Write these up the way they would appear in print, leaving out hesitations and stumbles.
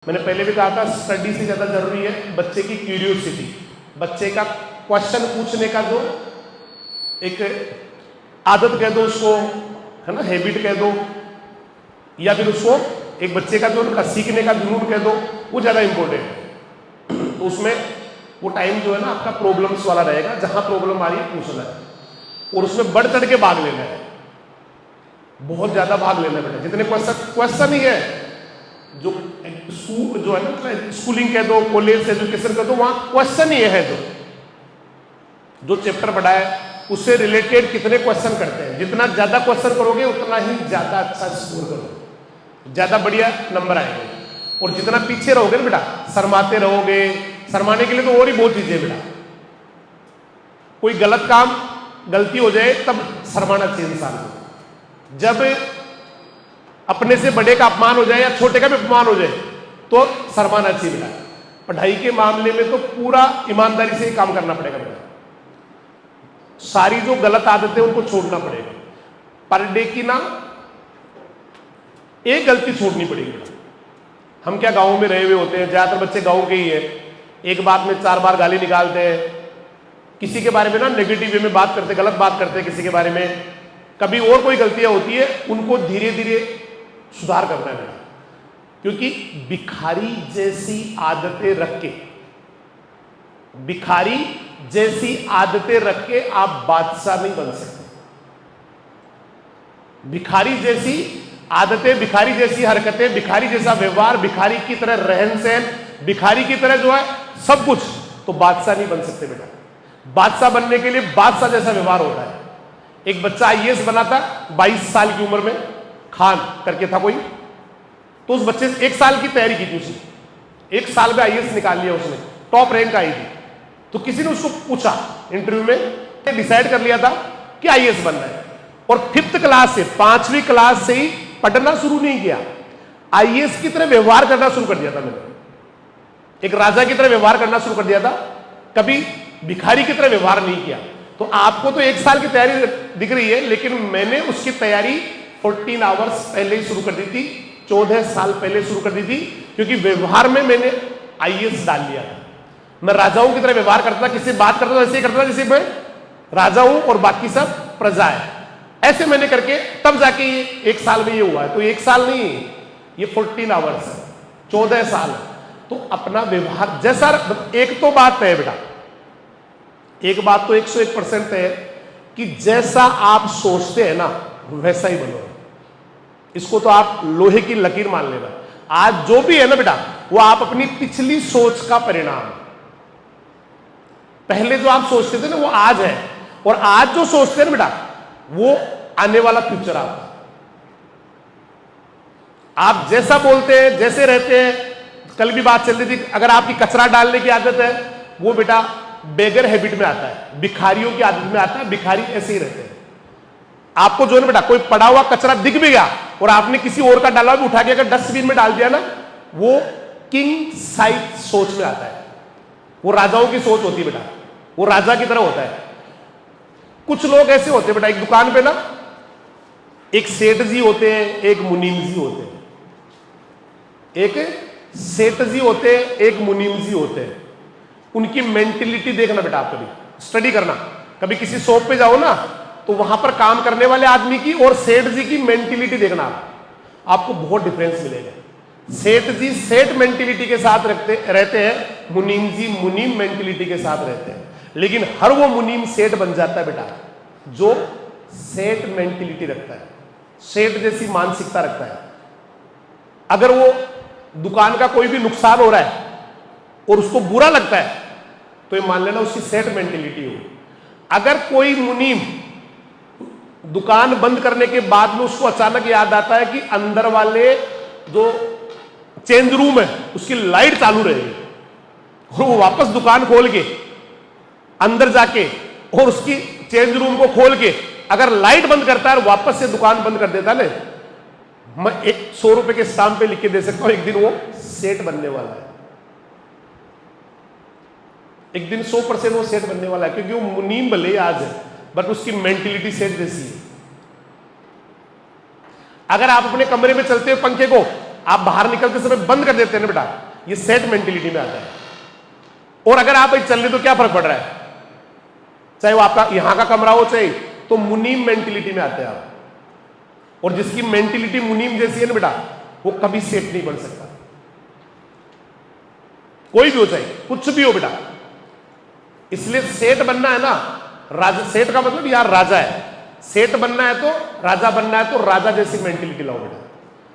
मैंने पहले भी कहा था, स्टडी से ज़्यादा जरूरी है बच्चे की क्यूरियोसिटी, बच्चे का क्वेश्चन पूछने का जो एक आदत कह दो उसको, है ना, हैबिट कह दो, या फिर उसको एक बच्चे का जो उनका सीखने का जुनून कह दो, वो ज़्यादा इंपॉर्टेंट है। तो उसमें वो टाइम जो है ना आपका प्रॉब्लम्स वाला रहेगा, जहां प्रॉब्लम आ रही है पूछना है और उसमें बढ़ चढ़ के भाग लेना है, बहुत ज्यादा भाग लेना है बेटा। जितने क्वेश्चन ही है जो स्कूल जो है ना, स्कूलिंग कह दो, कॉलेज एजुकेशन कह दो, वहां क्वेश्चन ही है जो चैप्टर पढ़ा है उससे रिलेटेड कितने क्वेश्चन करते हैं। जितना ज्यादा क्वेश्चन करोगे उतना ही ज्यादा अच्छा स्कोर करोगे, ज्यादा बढ़िया नंबर आएंगे। और जितना पीछे रहोगे ना बेटा, शर्माते रहोगे, शर्माने के लिए तो और ही बहुत चीजें बेटा। कोई गलत काम गलती हो जाए तब शर्माना चाहिए इंसान को। जब अपने से बड़े का अपमान हो जाए या छोटे का भी अपमान हो जाए तो शर्माना चाहिए बेटा। पढ़ाई के मामले में तो पूरा ईमानदारी से ही काम करना पड़ेगा बेटा। सारी जो गलत आदतें उनको छोड़ना पड़ेगा। पर डे की ना एक गलती छोड़नी पड़ेगी बेटा। हम क्या गांव में रहे हुए होते हैं, ज्यादातर बच्चे गांव के ही है, एक बात में 4 बार गाली निकालते हैं, किसी के बारे में ना नेगेटिव वे में बात करते, गलत बात करते हैं किसी के बारे में। कभी और कोई गलतियां होती है, उनको धीरे धीरे सुधार करना है बेटा। क्योंकि भिखारी जैसी आदतें रख के, भिखारी जैसी आदतें रख के आप बादशाह नहीं बन सकते। भिखारी जैसी आदतें, भिखारी जैसी हरकतें, भिखारी जैसा व्यवहार, भिखारी की तरह रहन सहन, भिखारी की तरह जो है सब कुछ, तो बादशाह नहीं बन सकते बेटा। बादशाह बनने के लिए बादशाह जैसा व्यवहार होता है। एक बच्चा आईएएस बना था 22 साल की उम्र में, खान करके था कोई, तो उस बच्चे से 1 साल की तैयारी की थी उसने, 1 साल में आईएएस निकाल लिया उसने, टॉप रैंक आई थी। तो किसी ने उसको पूछा इंटरव्यू में, डिसाइड कर लिया था कि आईएएस बनना है, और 5th क्लास से, 5वीं क्लास से ही पढ़ना शुरू नहीं किया, आईएएस की तरह व्यवहार करना शुरू कर दिया था मैंने। एक राजा की तरह व्यवहार करना शुरू कर दिया था, कभी भिखारी की तरह व्यवहार नहीं किया। तो आपको तो 1 साल की तैयारी दिख रही है, लेकिन मैंने उसकी तैयारी 14 आवर्स पहले ही शुरू कर दी थी, 14 साल पहले शुरू कर दी थी। क्योंकि व्यवहार में मैंने आईएएस डाल लिया था। मैं राजाओं की तरह व्यवहार करता था, किसी बात करता था ऐसे ही करता था जैसे मैं राजा हूं और बाकी सब प्रजा है। ऐसे मैंने करके तब जाके ये 1 साल में ये हुआ है। तो 1 साल नहीं, ये 14 आवर्स है, 14 साल है। तो अपना व्यवहार जैसा, एक तो बात है बेटा, एक बात तो 101% है कि जैसा आप सोचते हैं ना वैसा ही बनो। इसको तो आप लोहे की लकीर मान लेना। आज जो भी है ना बेटा, वो आप अपनी पिछली सोच का परिणाम है। पहले जो आप सोचते थे ना वो आज है, और आज जो सोचते हैं ना बेटा वो आने वाला फ्यूचर आपका। आप जैसा बोलते हैं, जैसे रहते हैं, कल भी बात चल रही थी, अगर आपकी कचरा डालने की आदत है, वो बेटा बेगर हैबिट में आता है, भिखारियों की आदत में आता है। भिखारी ऐसे ही रहते हैं। आपको जो है ना बेटा, कोई पड़ा हुआ कचरा दिख भी गया और आपने किसी और का डाला भी उठा के अगर डस्टबिन में डाल दिया ना, वो किंग साइज सोच में आता है। वो राजाओं की सोच होती है बेटा, वो राजा की तरह होता है। कुछ लोग ऐसे होते हैं बेटा, एक दुकान पे ना एक सेठ जी होते हैं, एक मुनीम जी होते हैं। एक सेठ जी होते हैं, एक मुनीम जी होते हैं। उनकी मेंटेलिटी देखना बेटा, आप कभी स्टडी करना, कभी किसी शॉप पे जाओ ना, तो वहां पर काम करने वाले आदमी की और सेठ जी की मेंटेलिटी देखना, आपको बहुत डिफरेंस मिलेगा। सेठ जी सेठ मेंटेलिटी के साथ रहते हैं, मुनीम जी मुनीम मेंटेलिटी के साथ रहते हैं। लेकिन हर वो मुनीम सेठ बन जाता है बेटा जो सेठ मेंटेलिटी रखता है, सेठ जैसी मानसिकता रखता है। अगर वो दुकान का कोई भी नुकसान हो रहा है और उसको बुरा लगता है, तो ये मान लेना उसकी सेठ मेंटेलिटी हो। अगर कोई मुनीम दुकान बंद करने के बाद में उसको अचानक याद आता है कि अंदर वाले जो चेंज रूम है उसकी लाइट चालू रहेगी, और वो वापस दुकान खोल के अंदर जाके और उसकी चेंज रूम को खोल के अगर लाइट बंद करता है और वापस से दुकान बंद कर देता है ना, मैं 100 रुपए के स्टाम्प पे लिख के दे सकता हूं, एक दिन वो सेठ बनने वाला है। एक दिन 100% वो सेठ बनने वाला है। क्योंकि वो मुनीम भले आज है, बट उसकी मेंटेलिटी सेठ जैसी है। अगर आप अपने कमरे में चलते हुए पंखे को आप बाहर निकलते समय बंद कर देते हैं ना बेटा, ये सेट मेंटेलिटी में आता है। और अगर आप चल रहे तो क्या फर्क पड़ रहा है, चाहे वो आपका यहां का कमरा हो चाहे, तो मुनीम मेंटेलिटी में आते हैं आप। और जिसकी मेंटेलिटी मुनीम जैसी है ना बेटा, वो कभी सेट नहीं बन सकता, कोई भी हो चाहे कुछ भी हो बेटा। इसलिए सेठ बनना है ना, राजा, सेठ का मतलब यार राजा है, सेठ बनना है तो राजा बनना है तो राजा जैसी मेंटेलिटी लाओ बेटा,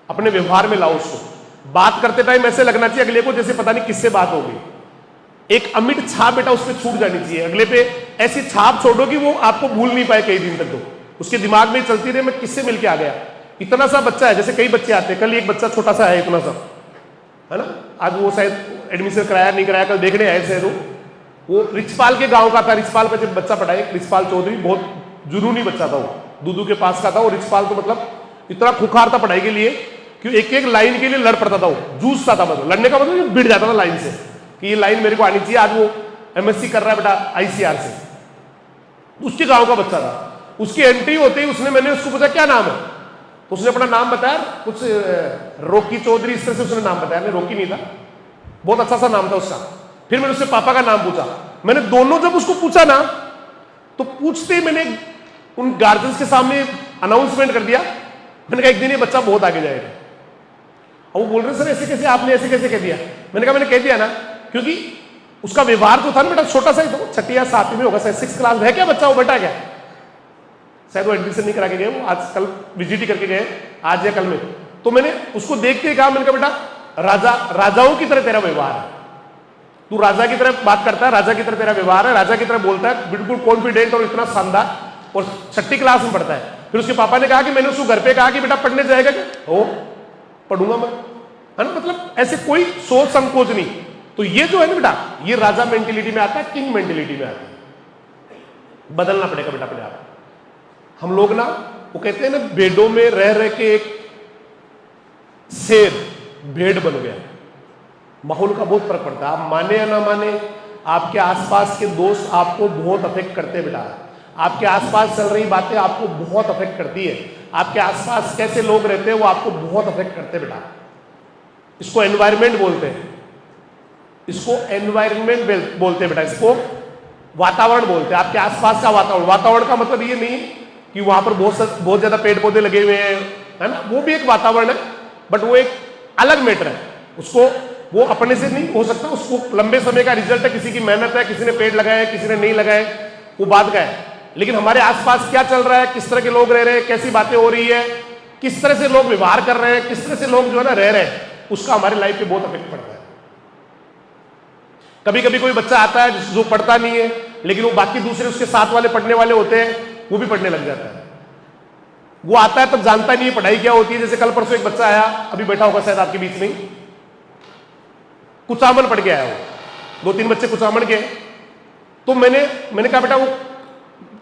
अपने व्यवहार में लाओ उसको। बात करते टाइम ऐसे लगना चाहिए अगले को जैसे पता नहीं किससे बात हो गई। एक अमिट छाप बेटा उस पर छूट जानी चाहिए, अगले पे ऐसी छाप छोड़ो कि वो आपको भूल नहीं पाए कई दिन तक, तो उसके दिमाग में चलती रहे मैं किससे मिलके आ गया। इतना सा बच्चा है, जैसे कई बच्चे आते हैं, कल एक बच्चा छोटा सा है इतना सा, है ना, आज वो शायद एडमिशन कराया नहीं कराया, कल देखने आए शायद वो रिचपाल के गांव का था। रिचपाल पे जब बच्चा पढ़ा, रिचपाल चौधरी, बहुत जुनूनी बच्चा था वो, दूधू के पास का था। वो रिचपाल तो मतलब इतना खुखार था पढ़ाई के लिए कि एक एक लाइन के लिए लड़ पड़ता था, वो जूझता था, मतलब लड़ने का मतलब भिड़ जाता था लाइन से कि ये लाइन मेरे को आनी चाहिए। आज वो एमएससी कर रहा है बेटा आईसीआर से, उसके गांव का बच्चा था। उसकी एंट्री होते ही उसने, मैंने उसको पूछा क्या नाम है, तो उसने अपना नाम बताया, कुछ रोकी चौधरी इस तरह से उसने नाम बताया। मैं रोकी नहीं था, बहुत अच्छा सा नाम था उसका। फिर मैंने उससे पापा का नाम पूछा। मैंने दोनों जब उसको पूछा ना, तो पूछते ही मैंने उन गार्जियंस के सामने अनाउंसमेंट कर दिया, मैंने कहा एक दिन ये बच्चा बहुत आगे जाएगा। और वो बोल रहे सर ऐसे कैसे, आपने ऐसे कैसे कह दिया। मैंने कहा मैंने कह दिया ना, क्योंकि उसका व्यवहार तो था ना बेटा, छोटा सा ही तो, छठी या सातवीं में होगा शायद, 6th क्लास है क्या बच्चा, वो बेटा क्या शायद वो एडमिशन नहीं करा के गए, वो आज कल विजिट ही करके गए, आज या कल में। तो मैंने उसको देख के कहा, मैंने कहा बेटा राजाओं की तरह तेरा व्यवहार है, तू राजा की तरह बात करता है, राजा की तरह तेरा व्यवहार है, राजा की तरह बोलता है, बिल्कुल कॉन्फिडेंट और इतना शानदार, और 6ठी क्लास में पढ़ता है। फिर उसके पापा ने कहा कि मैंने उसको घर पे कहा कि बेटा पढ़ने जाएगा क्या, हो पढ़ूंगा मैं, है ना, मतलब ऐसे कोई सोच संकोच नहीं। तो ये जो है ना बेटा, ये राजा मेंटेलिटी में आता है, किंग मेंटेलिटी में आता है। बदलना पड़ेगा बेटा अपने आप। हम लोग ना, वो कहते हैं ना, भेड़ों में रह रह के एक शेर भेड़ बन गया। माहौल का बहुत फर्क पड़ता है, आप माने या ना माने, आपके आसपास के दोस्त आपको बहुत अफेक्ट करते हैं बेटा। आपके आसपास चल रही बातें आपको बहुत अफेक्ट करती है, आपके आसपास कैसे लोग रहते हैं वो आपको बहुत अफेक्ट करते हैं बेटा। इसको एनवायरमेंट बोलते हैं, इसको एनवायरमेंट बोलते हैं बेटा, इसको वातावरण बोलते हैं। आपके आसपास का वातावरण, वातावरण का मतलब ये नहीं कि वहां पर बहुत ज्यादा पेड़ पौधे लगे हुए हैं, है ना, वो भी एक वातावरण है, बट वो एक अलग मैटर है। उसको वो अपने से नहीं हो सकता, उसको लंबे समय का रिजल्ट है, किसी की मेहनत है, किसी ने पेड़ लगाए किसी ने नहीं लगाए, वो बात का है। लेकिन हमारे आसपास क्या चल रहा है, किस तरह के लोग रह रहे हैं, कैसी बातें हो रही है, किस तरह से लोग व्यवहार कर रहे हैं, किस तरह से लोग जो है ना रह रहे हैं, उसका हमारे लाइफ पे बहुत इफेक्ट पड़ता है। कभी कभी कोई बच्चा आता है जो पढ़ता नहीं है, लेकिन वो बाकी दूसरे उसके साथ वाले पढ़ने वाले होते हैं, वो भी पढ़ने लग जाता है। वो आता है तब जानता नहीं है पढ़ाई क्या होती है। जैसे कल परसों एक बच्चा आया, अभी बैठा होगा शायद आपके बीच में, कुचामन पढ़ के आया, वो 2-3 बच्चे कुचामन के। तो मैंने कहा बेटा वो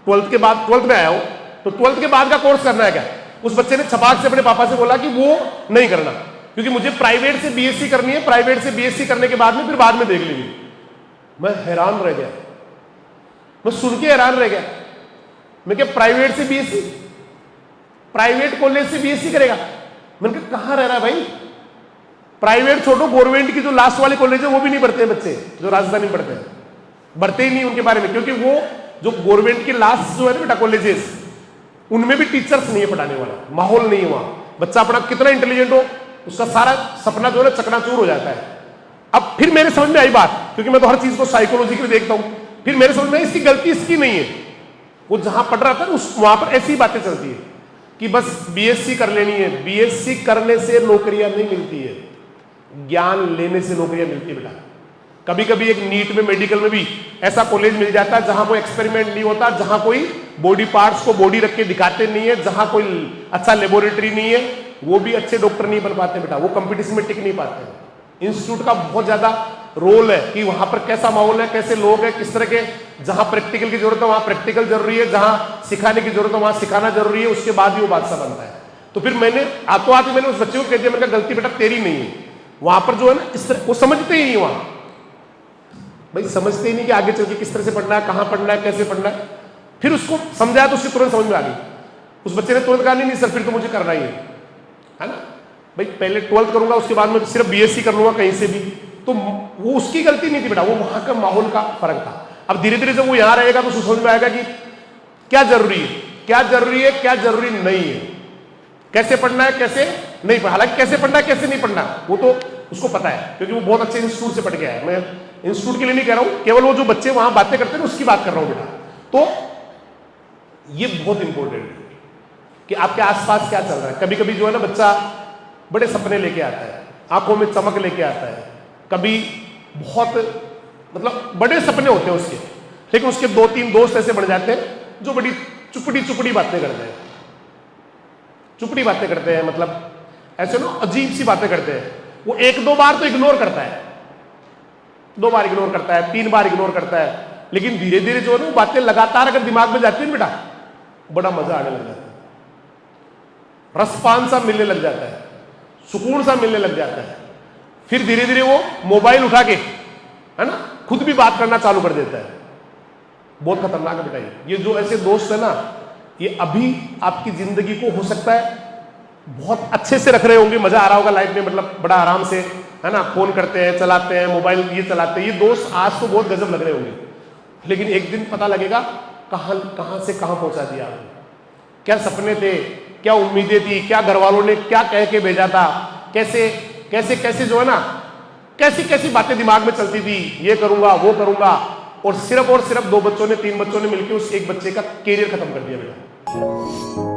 12th के बाद, 12th में आया हो तो 12th के बाद का कोर्स करना है क्या। उस बच्चे ने छपाक से अपने पापा से बोला कि वो नहीं करना, क्योंकि मुझे प्राइवेट से बीएससी करनी है, प्राइवेट से बीएससी करने के बाद में फिर बाद में देख लेंगे। मैं हैरान रह गया, मैं सुन के हैरान रह गया। मैं क्या प्राइवेट से बीएससी, प्राइवेट कॉलेज से बीएससी करेगा। मैंने कहा कहां रह रहा है भाई, प्राइवेट छोड़ो, गवर्नमेंट की जो लास्ट वाले कॉलेज है वो भी नहीं पढ़ते बच्चे, जो राजधानी में पढ़ते हैं, बढ़ते ही नहीं उनके बारे में, क्योंकि वो जो गवर्नमेंट के लास्ट जो है ना बेटा कॉलेजेस, उनमें भी टीचर्स नहीं है पढ़ाने वाला, माहौल नहीं है वहां। बच्चा अपना कितना इंटेलिजेंट हो, उसका सारा सपना जो है ना चकनाचूर हो जाता है। अब फिर मेरे समझ में आई बात, क्योंकि मैं तो हर चीज को साइकोलॉजिकली देखता हूं, फिर मेरे समझ में इसकी गलती इसकी नहीं है। वो जहां पढ़ रहा था उस वहां पर ऐसी बातें चलती है कि बस बीएससी कर लेनी है। बीएससी करने से नौकरियां नहीं मिलती है, ज्ञान लेने से नौकरियां मिलती है बेटा। कभी कभी एक नीट में, मेडिकल में भी ऐसा कॉलेज मिल जाता है जहां कोई एक्सपेरिमेंट नहीं होता, जहां कोई बॉडी पार्ट्स को बॉडी रख के दिखाते नहीं है, जहां कोई अच्छा लेबोरेटरी नहीं है, वो भी अच्छे डॉक्टर नहीं बन पाते बेटा, वो कंपटीशन में टिक नहीं पाते। इंस्टीट्यूट का बहुत ज्यादा रोल है कि वहां पर कैसा माहौल है, कैसे लोग हैं, किस तरह के, जहां प्रैक्टिकल की जरूरत है वहां प्रैक्टिकल जरूरी है, जहां सिखाने की जरूरत है वहां सिखाना जरूरी है, उसके बाद ही वो बादशाह बनता है। तो फिर मैंने आतो आते मैंने उस बच्चे को कह दिया, मैंने कहा गलती बेटा तेरी नहीं है। वहां पर जो है ना इस तरह वो समझते ही नहीं, वहां भाई समझते ही नहीं कि आगे चल के किस तरह से पढ़ना है, कहां पढ़ना है, कैसे पढ़ना है। फिर उसको समझाया तो उसकी तुरंत समझ में आ गई। उस बच्चे ने तुरंत कहा नहीं सर फिर तो मुझे करना ही है ना। भाई पहले 12th करूंगा, उसके बाद में सिर्फ बीएससी कर लूंगा कहीं से भी, तो वो उसकी गलती नहीं थी बेटा, वो वहां का माहौल का फर्क था। अब धीरे धीरे जब वो यहां रहेगा तो उसको समझ में आएगा कि क्या जरूरी है, क्या जरूरी है, क्या जरूरी नहीं है, कैसे पढ़ना है, कैसे नहीं पढ़ना। हालांकि कैसे पढ़ना है, कैसे नहीं पढ़ना, वो तो उसको पता है, क्योंकि वो बहुत अच्छे इंस्टीट्यूट से पढ़ के आया है। मैं इंस्टीट्यूट के लिए नहीं कह रहा हूं, केवल वो जो बच्चे वहां बातें करते हैं उसकी बात कर रहा हूं बेटा। तो ये बहुत इंपॉर्टेंट है कि आपके आसपास क्या चल रहा है। कभी कभी जो है ना, बच्चा बड़े सपने लेके आता है, आंखों में चमक लेके आता है, कभी बहुत मतलब बड़े सपने होते हैं उसके, लेकिन उसके 2-3 दोस्त ऐसे बन जाते हैं जो बड़ी चुपड़ी बातें करते हैं, चुपड़ी बातें करते हैं, मतलब ऐसे ना अजीब सी बातें करते हैं। वो 1-2 बार तो इग्नोर करता है, 2 बार इग्नोर करता है, 3 बार इग्नोर करता है, लेकिन धीरे धीरे जो है ना वो बातें लगातार अगर दिमाग में जाती है बेटा, बड़ा मजा आने लग जाता है, रसपान सा मिलने लग जाता है, सुकून सा मिलने लग जाता है। फिर धीरे धीरे वो मोबाइल उठा के, है ना, खुद भी बात करना चालू कर देता है। बहुत खतरनाक है बेटा ये जो ऐसे दोस्त है ना, ये अभी आपकी जिंदगी को हो सकता है बहुत अच्छे से रख रहे होंगे, मजा आ रहा होगा लाइफ में, मतलब बड़ा आराम से, है ना, फोन करते हैं, चलाते हैं मोबाइल, ये चलाते हैं, ये दोस्त आज तो बहुत गजब लग रहे होंगे, लेकिन एक दिन पता लगेगा कहां से कहां पहुंचा दिया आपने। क्या सपने थे, क्या उम्मीदें थी, क्या घर वालों ने क्या कह के भेजा था, कैसे कैसे कैसे जो है ना, कैसी कैसी बातें दिमाग में चलती थी, ये करूंगा वो करूंगा, और सिर्फ 2 बच्चों ने 3 बच्चों ने मिलकर उस एक बच्चे का कैरियर खत्म कर दिया बेटा।